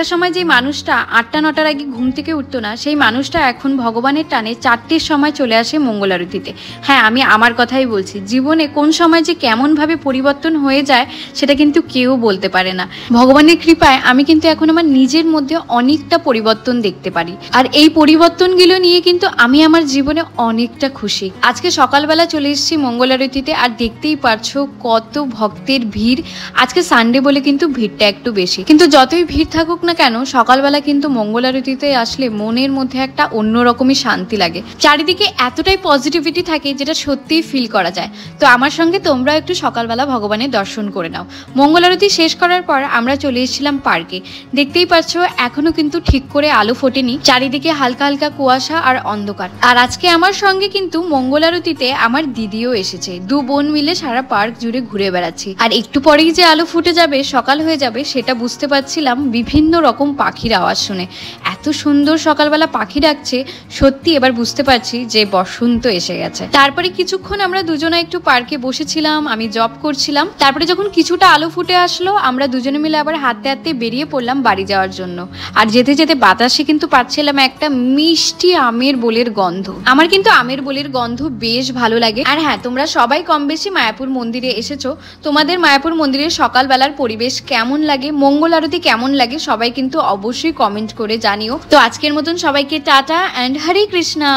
একটা সময় যে মানুষটা ৮টা ৯টার আগে ঘুম থেকে উঠতো না, সেই মানুষটা এখন ভগবানের টানে ৪টের সময় চলে আসে মঙ্গল আরতিতে। হ্যাঁ, আমি আমার কথাই বলছি। জীবনে কোন সময় যে কেমনভাবে পরিবর্তন হয়ে যায় সেটা কিন্তু কেউ বলতে পারে না। ভগবানের কৃপায় আমি কিন্তু এখন আমার নিজের মধ্যে অনেকটা পরিবর্তন দেখতে পারি, আর এই পরিবর্তনগুলো নিয়ে কিন্তু আমি আমার জীবনে অনেকটা খুশি। আজকে সকালবেলা চলে এসেছি মঙ্গল আরতিতে, আর দেখতেই পারছো কত ভক্তের ভিড়। আজকে সানডে বলে কিন্তু ভিড়টা একটু বেশি, কিন্তু যতই ভিড় থাকুক না কেন সকালবেলা কিন্তু মঙ্গল আরতিতে আসলে মনের মধ্যে একটা অন্যরকমই শান্তি লাগে। চারিদিকে এতটাই পজিটিভিটি থাকে যেটা সত্যিই ফিল করা যায়। তো আমার সঙ্গে তোমরা একটু সকালবেলা ভগবানের দর্শন করে নাও। মঙ্গল আরতি শেষ করার পর আমরা চলে এসেছিলাম পার্কে। দেখতেই পাচ্ছ এখনো কিন্তু ঠিক করে আলো ফোটেনি, চারিদিকে হালকা হালকা কুয়াশা আর অন্ধকার। আর আজকে আমার সঙ্গে কিন্তু মঙ্গল আরতিতে আমার দিদিও এসেছে। দু বোন মিলে সারা পার্ক জুড়ে ঘুরে বেড়াচ্ছি। আর একটু পরেই যে আলো ফুটে যাবে, সকাল হয়ে যাবে, সেটা বুঝতে পারছিলাম বিভিন্ন রকম পাখির আওয়াজ শুনে। এত সুন্দর সকালবেলা পাখি ডাকছে, সত্যি এবার বুঝতে পারছি যে বসন্ত এসে গেছে। তারপরে কিছুক্ষণ আমরা দুজনে একটু পার্কে বসেছিলাম, আমি জব করছিলাম। তারপরে যখন কিছুটা আলো ফুটে আসলো, আমরা দুজনে মিলে আবার হাঁটতে হাঁটতে বেরিয়ে পড়লাম বাড়ি যাওয়ার জন্য। আর যেতে যেতে বাতাসে কিন্তু পাচ্ছিলাম একটা মিষ্টি আমের বোলের গন্ধ। আমার কিন্তু আমের বোলের গন্ধ বেশ ভালো লাগে। আর হ্যাঁ, তোমরা সবাই কম বেশি মায়াপুর মন্দিরে এসেছো। তোমাদের মায়াপুর মন্দিরের সকালবেলার পরিবেশ কেমন লাগে, মঙ্গল আরতি কেমন লাগে, সবাই কিন্তু অবশ্যই কমেন্ট করে জানিও। তো আজকের মতন সবাইকে টাটা অ্যান্ড হরে কৃষ্ণা।